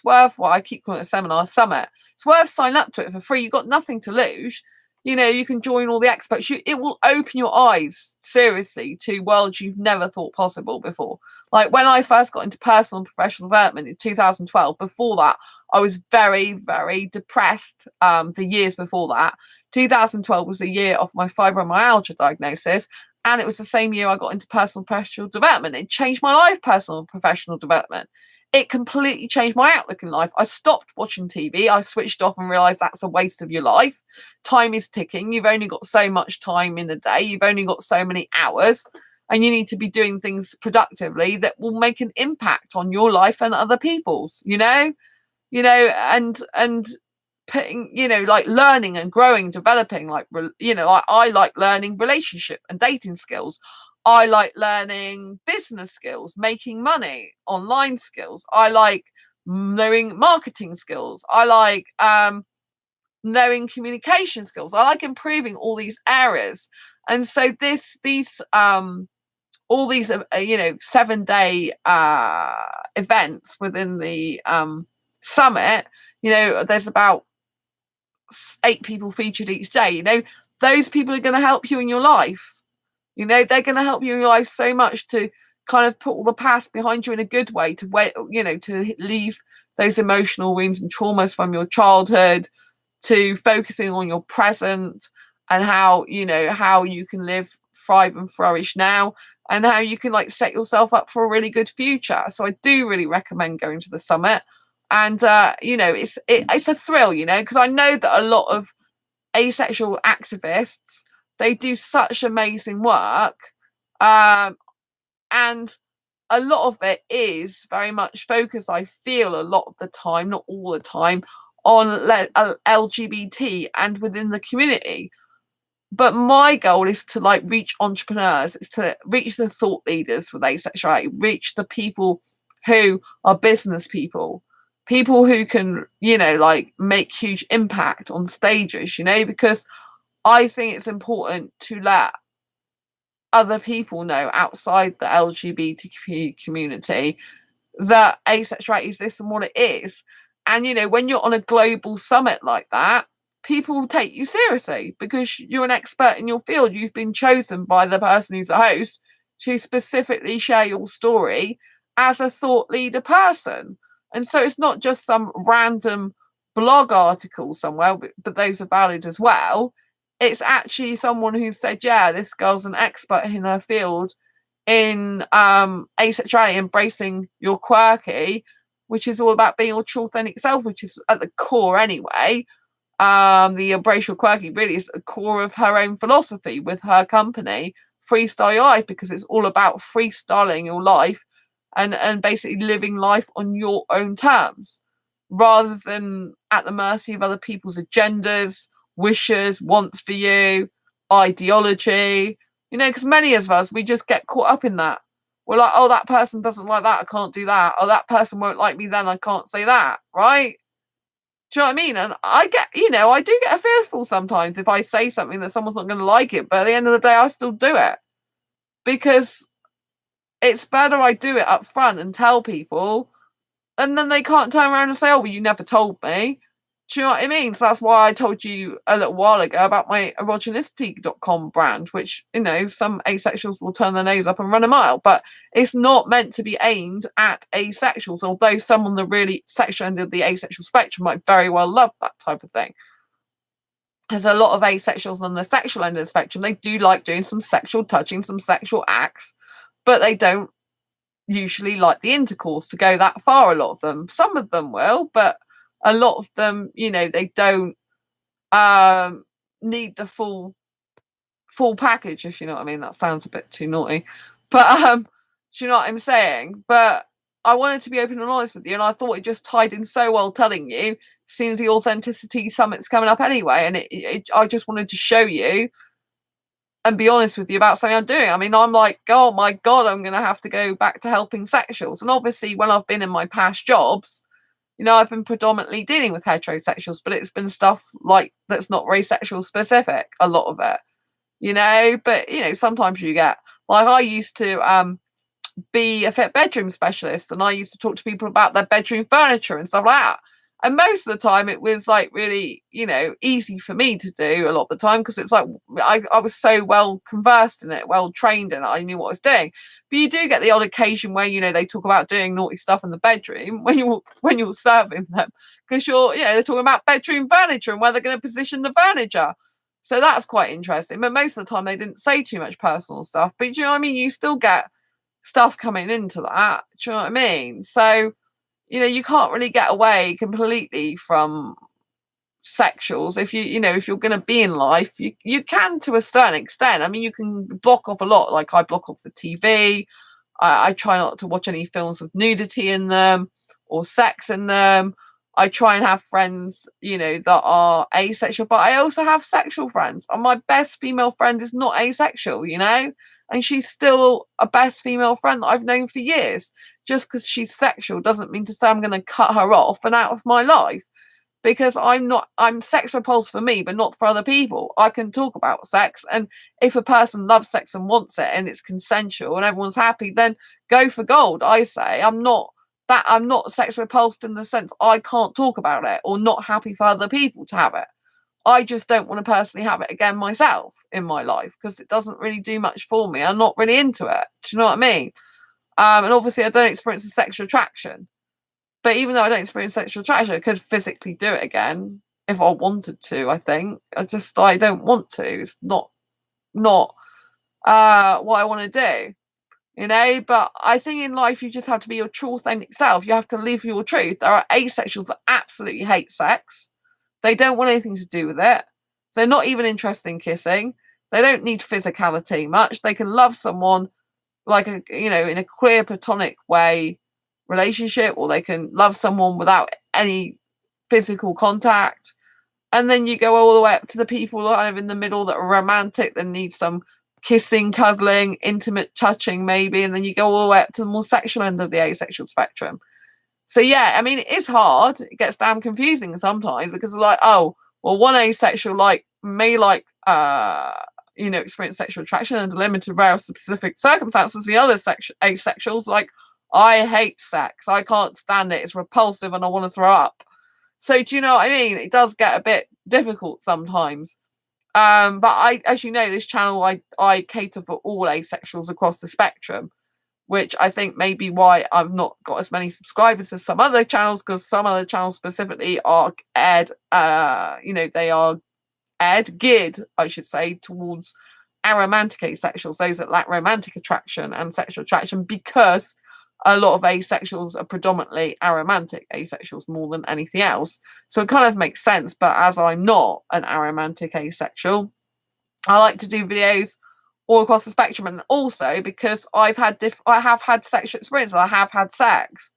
worth what I keep calling a seminar, summit. It's worth signing up to it for free. You've got nothing to lose. You know, you can join all the experts. It will open your eyes, seriously, to worlds you've never thought possible before. Like when I first got into personal and professional development in 2012, before that, I was very, very depressed. The years before that, 2012 was the year of my fibromyalgia diagnosis. And it was the same year I got into personal and professional development. It changed my life, personal and professional development. It completely changed my outlook in life. I stopped watching TV. I switched off and realized that's a waste of your life. Time is ticking. You've only got so much time in a day. You've only got so many hours. And you need to be doing things productively that will make an impact on your life and other people's, you know, and putting, you know, like learning and growing, developing, like, you know, I like learning relationship and dating skills. I like learning business skills, making money, online skills. I like knowing marketing skills. I like knowing communication skills. I like improving all these areas. And so all these, you know, 7-day events within the summit, you know, there's about 8 people featured each day. You know, those people are going to help you in your life. You know, they're going to help you in your life so much to kind of put all the past behind you in a good way, to wait, you know, to leave those emotional wounds and traumas from your childhood, to focusing on your present and how, you know, how you can live, thrive and flourish now, and how you can like set yourself up for a really good future. So I do really recommend going to the summit. And you know, it's a thrill, you know, because I know that a lot of asexual activists, they do such amazing work, and a lot of it is very much focused, I feel, a lot of the time, not all the time, on LGBT and within the community. But my goal is to like reach entrepreneurs, is to reach the thought leaders with asexuality, reach the people who are business people who can, you know, like make huge impact on stages, you know, because I think it's important to let other people know outside the LGBTQ community that asexuality is this and what it is. And, you know, when you're on a global summit like that, people will take you seriously because you're an expert in your field. You've been chosen by the person who's a host to specifically share your story as a thought leader person. And so it's not just some random blog article somewhere, but those are valid as well. It's actually someone who said, yeah, this girl's an expert in her field in asexuality, embracing your quirky, which is all about being your true authentic self, which is at the core anyway. The embrace your quirky really is the core of her own philosophy with her company, freestyle your life, because it's all about freestyling your life and basically living life on your own terms rather than at the mercy of other people's agendas, wishes, wants for you, ideology. Because many of us, we just get caught up in that. We're like, oh, that person doesn't like that, I can't do that. Oh, that person won't like me, then I can't say that, right? Do you know what I mean? And I get, I do get fearful sometimes if I say something that someone's not going to like it, but at the end of the day, I still do it because it's better I do it up front and tell people, and then they can't turn around and say, oh, well, you never told me. Do you know what I mean? So that's why I told you a little while ago about my erogenicity.com brand, which, some asexuals will turn their nose up and run a mile, but it's not meant to be aimed at asexuals, although some on the really sexual end of the asexual spectrum might very well love that type of thing. There's a lot of asexuals on the sexual end of the spectrum. They do like doing some sexual touching, some sexual acts, but they don't usually like the intercourse to go that far. A lot of them, some of them will, but a lot of them, they don't need the full package, if you know what I mean. That sounds a bit too naughty, but do you know what I'm saying? But I wanted to be open and honest with you, and I thought it just tied in so well telling you, seems the Authenticity Summit's coming up anyway, and I just wanted to show you and be honest with you about something I'm doing. I mean, I'm like, oh my God, I'm going to have to go back to helping sexuals. And obviously, when I've been in my past jobs, I've been predominantly dealing with heterosexuals, but it's been stuff like that's not very sexual specific, a lot of it, but, sometimes you get, like, I used to be a fit bedroom specialist, and I used to talk to people about their bedroom furniture and stuff like that. And most of the time it was like really, easy for me to do a lot of the time, because it's like I was so well conversed in it, well trained in it, I knew what I was doing. But you do get the odd occasion where, they talk about doing naughty stuff in the bedroom when you're serving them, because they're talking about bedroom furniture and where they're going to position the furniture. So that's quite interesting. But most of the time they didn't say too much personal stuff. But do you know what I mean? You still get stuff coming into that. Do you know what I mean? So you can't really get away completely from sexuals if if you're going to be in life. You can, to a certain extent. I mean, you can block off a lot. Like, I block off the TV. I try not to watch any films with nudity in them or sex in them. I try and have friends, that are asexual, but I also have sexual friends. And my best female friend is not asexual, and she's still a best female friend that I've known for years. Just because she's sexual doesn't mean to say I'm going to cut her off and out of my life, because I'm sex repulsed for me, but not for other people. I can talk about sex, and if a person loves sex and wants it and it's consensual and everyone's happy, then go for gold. I say I'm not sex repulsed in the sense I can't talk about it or not happy for other people to have it. I just don't want to personally have it again myself in my life, because it doesn't really do much for me. I'm not really into it. Do you know what I mean? And obviously I don't experience a sexual attraction. But even though I don't experience sexual attraction, I could physically do it again if I wanted to, I think. I don't want to. It's not what I want to do. But I think in life you just have to be your true authentic self. You have to live your truth. There are asexuals that absolutely hate sex. They don't want anything to do with it. They're not even interested in kissing. They don't need physicality much. They can love someone like in a queer platonic way relationship, or they can love someone without any physical contact. And then you go all the way up to the people kind of in the middle that are romantic, that need some kissing, cuddling, intimate touching maybe, and then you go all the way up to the more sexual end of the asexual spectrum. So yeah, I mean, it is hard. It gets damn confusing sometimes, because like, oh, well, one asexual may experience sexual attraction under limited, rare, specific circumstances. The other asexuals like, I hate sex. I can't stand it. It's repulsive and I want to throw up. So do you know what I mean? It does get a bit difficult sometimes. But as you know, this channel, I cater for all asexuals across the spectrum, which I think may be why I've not got as many subscribers as some other channels, because some other channels specifically are geared, I should say, towards aromantic asexuals, those that lack romantic attraction and sexual attraction, because a lot of asexuals are predominantly aromantic asexuals more than anything else. So it kind of makes sense. But as I'm not an aromantic asexual, I like to do videos all across the spectrum. And also because I have had sexual experience, I have had sex.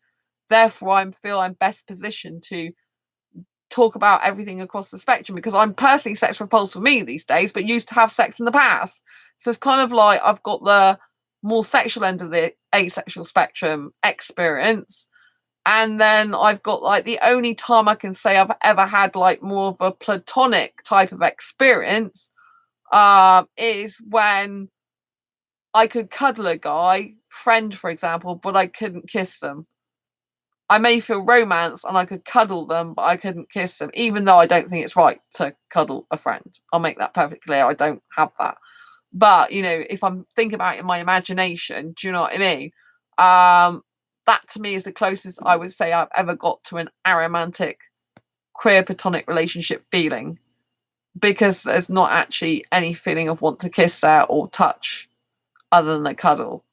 Therefore, I feel I'm best positioned to talk about everything across the spectrum, because I'm personally sex repulsed for me these days, but used to have sex in the past. So it's kind of like I've got the more sexual end of the asexual spectrum experience. And then I've got like the only time I can say I've ever had like more of a platonic type of experience is when I could cuddle a guy, friend for example, but I couldn't kiss them. I may feel romance and I could cuddle them, but I couldn't kiss them, even though I don't think it's right to cuddle a friend. I'll make that perfectly clear. I don't have that. But, you know, if I'm thinking about it in my imagination, do you know what I mean? That to me is the closest I would say I've ever got to an aromantic queer platonic relationship feeling, because there's not actually any feeling of want to kiss there or touch other than a cuddle.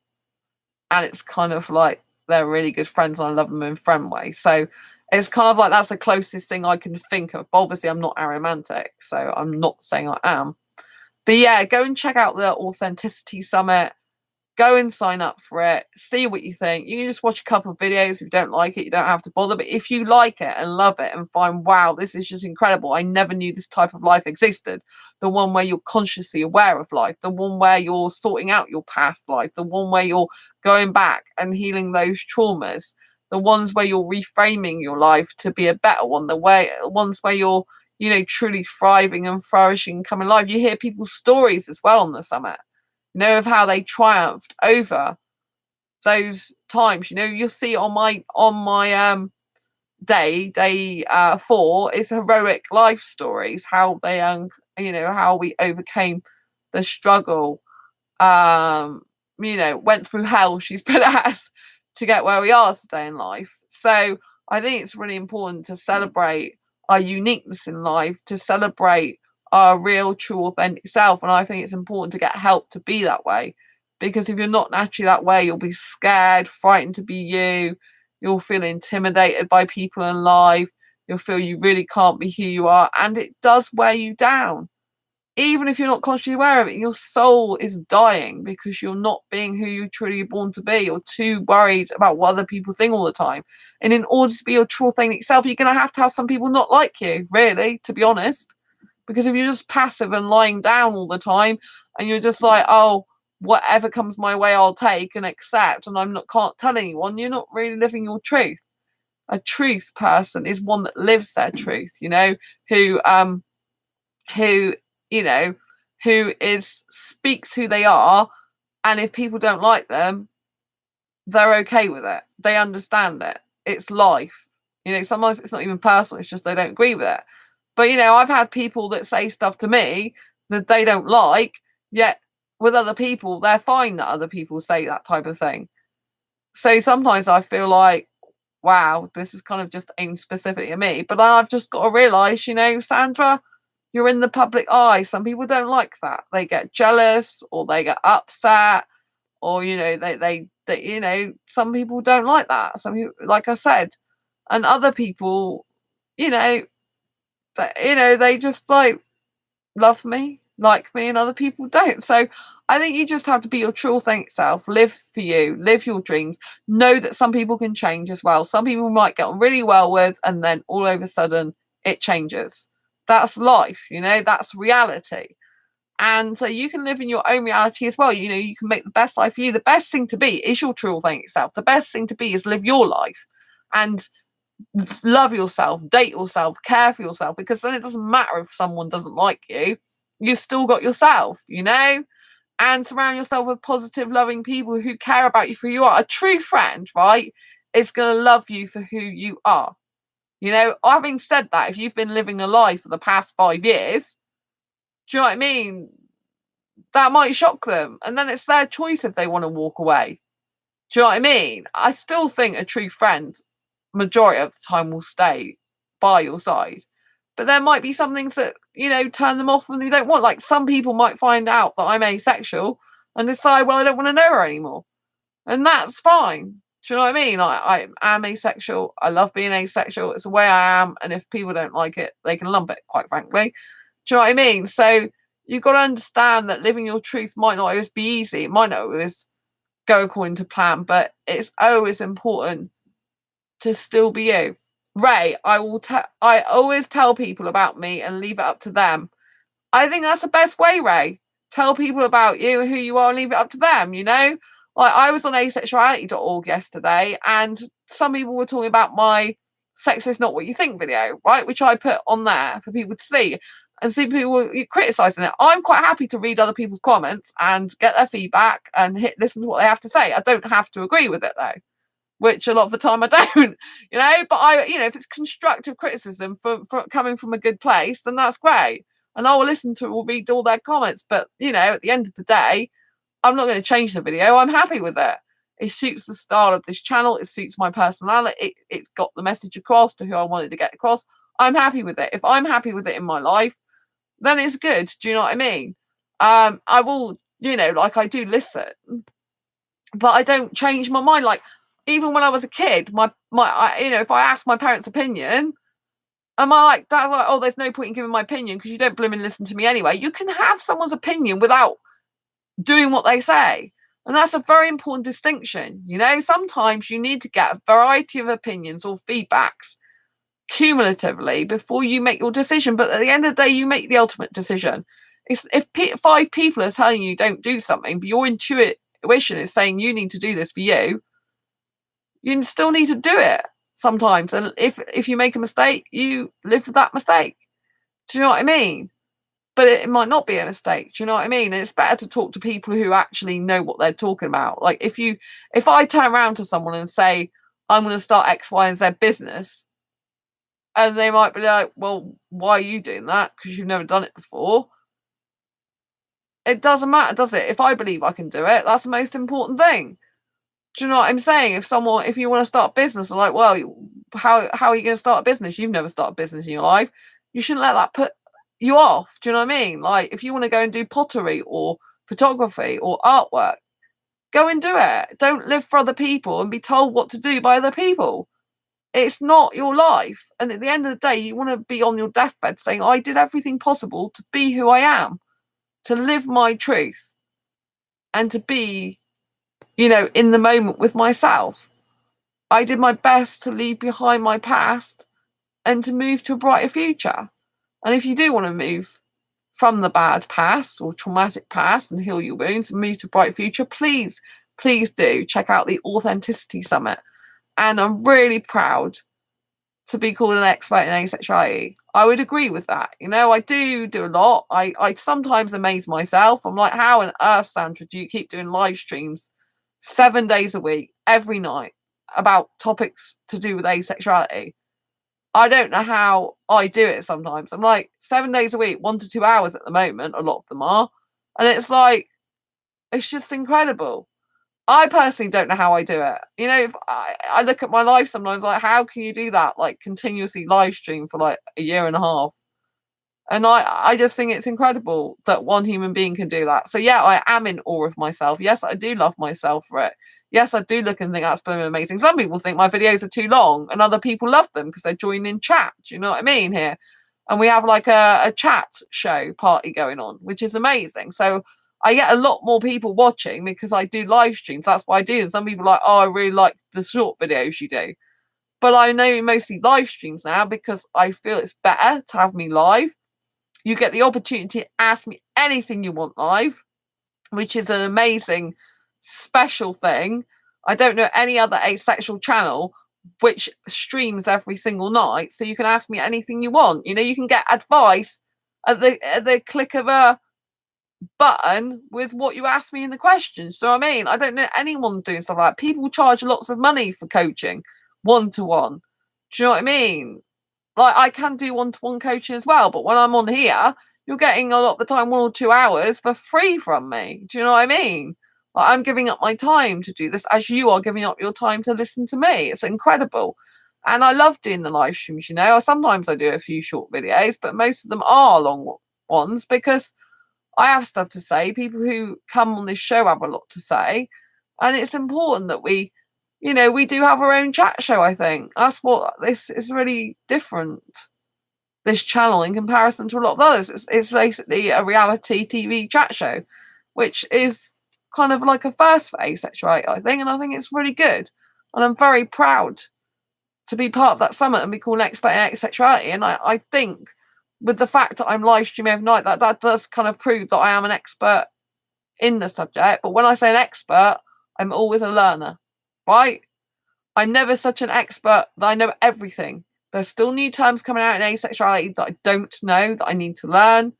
And it's kind of like they're really good friends and I love them in friend way. So it's kind of like that's the closest thing I can think of. But obviously I'm not aromantic, so I'm not saying I am. But yeah, go and check out the Authenticity Summit. Go and sign up for it. See what you think. You can just watch a couple of videos. If you don't like it, you don't have to bother. But if you like it and love it and find, wow, this is just incredible. I never knew this type of life existed. The one where you're consciously aware of life. The one where you're sorting out your past life. The one where you're going back and healing those traumas. The ones where you're reframing your life to be a better one. The ones where you're, you know, truly thriving and flourishing and coming alive. You hear people's stories as well on the summit. Know of how they triumphed over those times. You know, you'll see on my day 4 is heroic life stories, how they you know, how we overcame the struggle, you know, went through hell, she's put us, to get where we are today in life. So I think it's really important to celebrate our uniqueness in life, to celebrate our real, true, authentic self. And I think it's important to get help to be that way. Because if you're not naturally that way, you'll be scared, frightened to be you. You'll feel intimidated by people in life. You'll feel you really can't be who you are. And it does wear you down. Even if you're not consciously aware of it, your soul is dying because you're not being who you truly born to be. You're too worried about what other people think all the time. And in order to be your true authentic self, you're going to have some people not like you, really, to be honest. Because if you're just passive and lying down all the time and you're just like, oh, whatever comes my way, I'll take and accept, and can't tell anyone, you're not really living your truth. A truth person is one that lives their truth, you know, who you know, speaks who they are, and if people don't like them, they're okay with it. They understand it. It's life. You know, sometimes it's not even personal, it's just they don't agree with it. But, you know, I've had people that say stuff to me that they don't like, yet with other people, they're fine that other people say that type of thing. So sometimes I feel like, wow, this is kind of just aimed specifically at me. But I've just got to realise, you know, Sandra, you're in the public eye. Some people don't like that. They get jealous or they get upset, or, you know, they you know, some people don't like that. Some people, like I said, and other people, you know, they just like love me, like me, and other people don't. So I think you just have to be your true authentic self, live for you, live your dreams, know that some people can change as well. Some people might get on really well with, and then all of a sudden it changes. That's life, you know, that's reality. And so you can live in your own reality as well. You know, you can make the best life for you. The best thing to be is your true authentic self. The best thing to be is live your life and love yourself, date yourself, care for yourself, because then it doesn't matter if someone doesn't like you. You've still got yourself, you know? And surround yourself with positive, loving people who care about you for who you are. A true friend, right, is going to love you for who you are. You know, having said that, if you've been living a lie for the past 5 years, do you know what I mean? That might shock them. And then it's their choice if they want to walk away. Do you know what I mean? I still think a true friend, majority of the time, will stay by your side. But there might be some things that, you know, turn them off when they don't want. Like some people might find out that I'm asexual and decide, well, I don't want to know her anymore. And that's fine. Do you know what I mean? I am asexual. I love being asexual. It's the way I am. And if people don't like it, they can lump it, quite frankly. Do you know what I mean? So you've got to understand that living your truth might not always be easy. It might not always go according to plan, but it's always important to still be you. Ray, I always tell people about me and leave it up to them. I think that's the best way, Ray. Tell people about you and who you are and leave it up to them, you know? Like, I was on asexuality.org yesterday, and some people were talking about my Sex Is Not What You Think video, right? Which I put on there for people to see. And see people were criticising it. I'm quite happy to read other people's comments and get their feedback and listen to what they have to say. I don't have to agree with it, though, which a lot of the time I don't, you know. But if it's constructive criticism for coming from a good place, then that's great. And I will listen to or read all their comments. But, at the end of the day, I'm not going to change the video. I'm happy with it. It suits the style of this channel. It suits my personality. It's got the message across to who I wanted to get across. I'm happy with it. If I'm happy with it in my life, then it's good. Do you know what I mean? I will, like, I do listen, but I don't change my mind. Like, even when I was a kid, if I ask my parents' opinion, am I like, that's like, oh, there's no point in giving my opinion because you don't blooming listen to me anyway. You can have someone's opinion without doing what they say. And that's a very important distinction. Sometimes you need to get a variety of opinions or feedbacks cumulatively before you make your decision. But at the end of the day, you make the ultimate decision. If 5 people are telling you don't do something, but your intuition is saying you need to do this for you still need to do it sometimes. And if you make a mistake, you live with that mistake. Do you know what I mean? But it might not be a mistake. Do you know what I mean? And it's better to talk to people who actually know what they're talking about. Like, if I turn around to someone and say, I'm going to start X, Y, and Z business, and they might be like, well, why are you doing that? Because you've never done it before. It doesn't matter, does it? If I believe I can do it, that's the most important thing. Do you know what I'm saying? If you want to start a business, they're like, well, how are you going to start a business? You've never started a business in your life. You shouldn't let that put you off. Do you know what I mean? Like, if you want to go and do pottery or photography or artwork, go and do it. Don't live for other people and be told what to do by other people. It's not your life. And at the end of the day, you want to be on your deathbed saying, I did everything possible to be who I am, to live my truth, and to be, in the moment with myself. I did my best to leave behind my past and to move to a brighter future. And if you do want to move from the bad past or traumatic past and heal your wounds and move to a bright future, please do check out the Authenticity Summit. And I'm really proud to be called an expert in asexuality. I would agree with that. I do a lot. I sometimes amaze myself. I'm like, how on earth, Sandra, do you keep doing live streams 7 days a week, every night, about topics to do with asexuality? I don't know how I do it sometimes. I'm like, 7 days a week, 1 to 2 hours at the moment, a lot of them are. And it's like, it's just incredible. I personally don't know how I do it. If I look at my life sometimes, like, how can you do that? Like, continuously live stream for like a year and a half. And I just think it's incredible that one human being can do that. So yeah, I am in awe of myself. Yes, I do love myself for it. Yes, I do look and think that's blooming amazing. Some people think my videos are too long and other people love them because they're joining in chat. Do you know what I mean here? And we have like a chat show party going on, which is amazing. So I get a lot more people watching because I do live streams. That's what I do. And some people are like, oh, I really like the short videos you do. But I know mostly live streams now because I feel it's better to have me live. You get the opportunity to ask me anything you want live, which is an amazing, special thing. I don't know any other asexual channel which streams every single night, so you can ask me anything you want. You can get advice at the click of a button with what you ask me in the questions. So I mean, I don't know anyone doing stuff like that. People charge lots of money for coaching, one-to-one. Do you know what I mean? Like, I can do one-to-one coaching as well, but when I'm on here, you're getting a lot of the time 1 or 2 hours for free from me. Do you know what I mean? Like, I'm giving up my time to do this as you are giving up your time to listen to me. It's incredible. And I love doing the live streams, Sometimes I do a few short videos, but most of them are long ones because I have stuff to say. People who come on this show have a lot to say. And it's important that we do have our own chat show, I think. That's what this is really different this channel in comparison to a lot of others. It's basically a reality TV chat show, which is kind of like a first for Asexuality, I think, and I think it's really good. And I'm very proud to be part of that summit and be called an expert in asexuality. And I think with the fact that I'm live streaming every night, that does kind of prove that I am an expert in the subject. But when I say an expert, I'm always a learner, right? I'm never such an expert that I know everything. There's still new terms coming out in asexuality that I don't know, that I need to learn.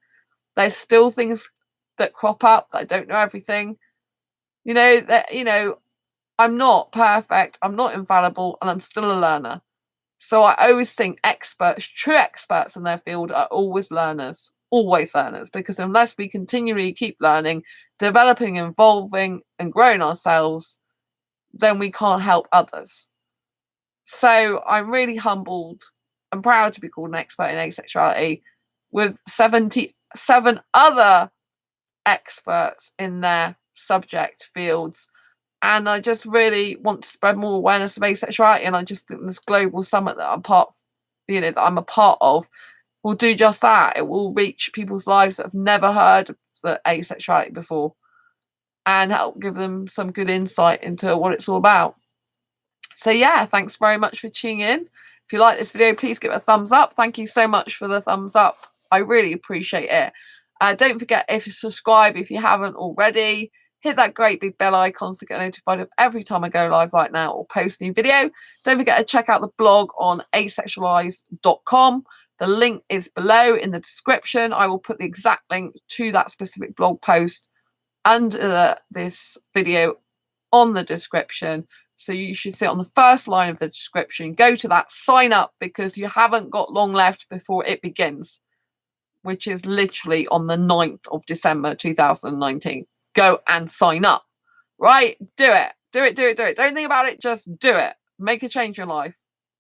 There's still things that crop up that I don't know everything. I'm not perfect, I'm not infallible, and I'm still a learner. So I always think true experts in their field are always learners, because unless we continually keep learning, developing, evolving, and growing ourselves, then we can't help others. So I'm really humbled and proud to be called an expert in asexuality with 77 other experts in their subject fields. And I just really want to spread more awareness of asexuality. And I just think this global summit that I'm a part of will do just that. It will reach people's lives that have never heard of the asexuality before and help give them some good insight into what it's all about. So yeah, thanks very much for tuning in. If you like this video, please give it a thumbs up. Thank you so much for the thumbs up. I really appreciate it. Don't forget, if you subscribe, if you haven't already, hit that great big bell icon to get notified of every time I go live like now or post a new video. Don't forget to check out the blog on asexualise.com. The link is below in the description. I will put the exact link to that specific blog post under this video on the description. So you should see it on the first line of the description. Go to that, sign up, because you haven't got long left before it begins, which is literally on the 9th of December 2019. Go and sign up, right? Do it. Don't think about it, just do it. Make a change in your life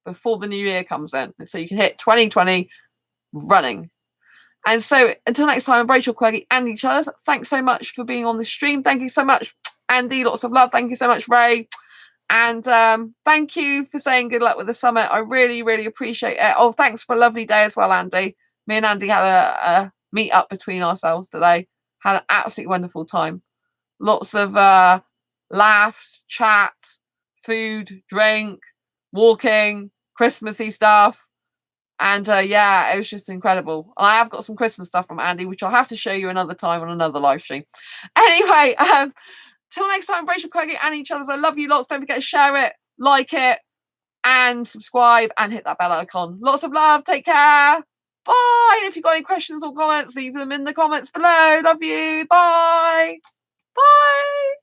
before the new year comes in, so you can hit 2020 running. And so until next time, Rachel, Queggy, and each other, thanks so much for being on the stream. Thank you so much, Andy. Lots of love. Thank you so much, Ray. And thank you for saying good luck with the summit. I really, really appreciate it. Oh, thanks for a lovely day as well, Andy. Me and Andy had a meet up between ourselves today. Had an absolutely wonderful time. Lots of laughs, chat, food, drink, walking, Christmassy stuff. And yeah, it was just incredible. And I have got some Christmas stuff from Andy, which I'll have to show you another time on another live stream. Anyway, till next time, Rachel, Queggy, and each other. I love you lots. Don't forget to share it, like it, and subscribe, and hit that bell icon. Lots of love. Take care. Bye. And if you've got any questions or comments, leave them in the comments below. Love you. Bye. Bye.